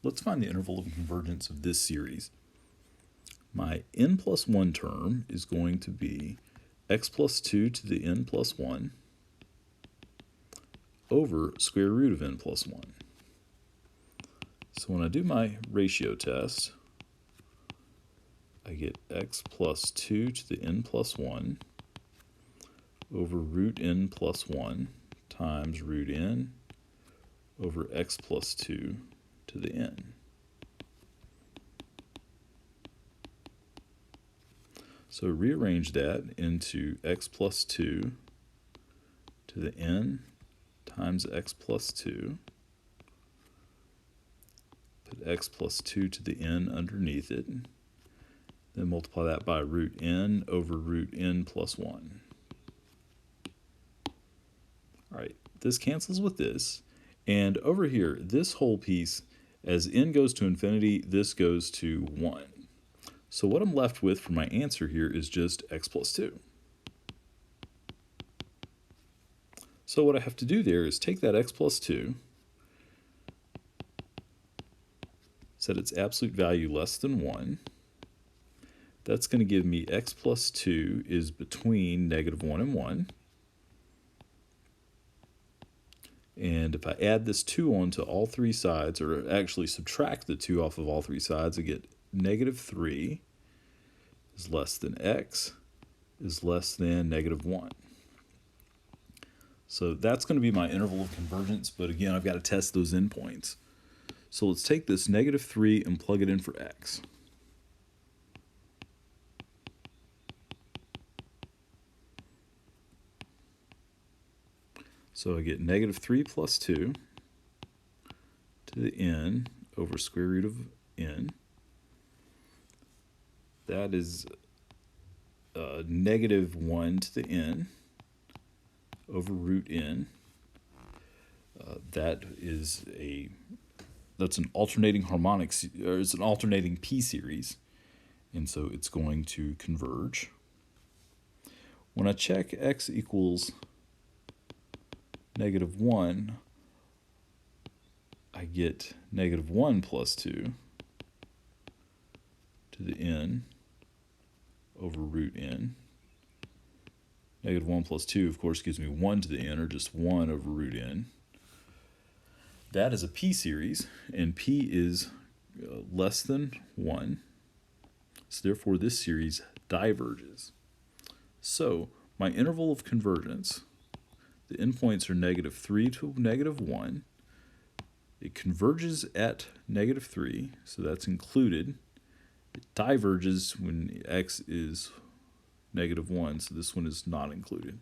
Let's find the interval of convergence of this series. My n plus 1 term is going to be x plus 2 to the n plus 1 over square root of n plus 1. So when I do my ratio test, I get x plus 2 to the n plus 1 over root n plus 1 times root n over x plus 2 to the n. So rearrange that into x plus 2 to the n times x plus 2. Put x plus 2 to the n underneath it. Then multiply that by root n over root n plus 1. All right, this cancels with this. And over here, this whole piece, as n goes to infinity, this goes to 1. So what I'm left with for my answer here is just x plus 2. So what I have to do there is take that x plus 2, set its absolute value less than 1. That's going to give me x plus 2 is between negative 1 and 1. And if I add this 2 onto all three sides, or actually subtract the 2 off of all three sides, I get negative 3 is less than x is less than negative 1. So that's going to be my interval of convergence, but again, I've got to test those endpoints. So let's take this negative 3 and plug it in for x. So I get negative 3 plus 2 to the n over square root of n. That is negative 1 to the n over root n. That's an alternating harmonic, or it's an alternating p series, and so it's going to converge. When I check x equals negative 1, I get negative 1 plus 2 to the n over root n. Negative 1 plus 2, of course, gives me 1 to the n, or just 1 over root n. That is a p series, and p is less than 1. So therefore, this series diverges. So my interval of convergence, the endpoints are negative 3 to negative 1. It converges at negative 3, so that's included. It diverges when x is negative 1, so this one is not included.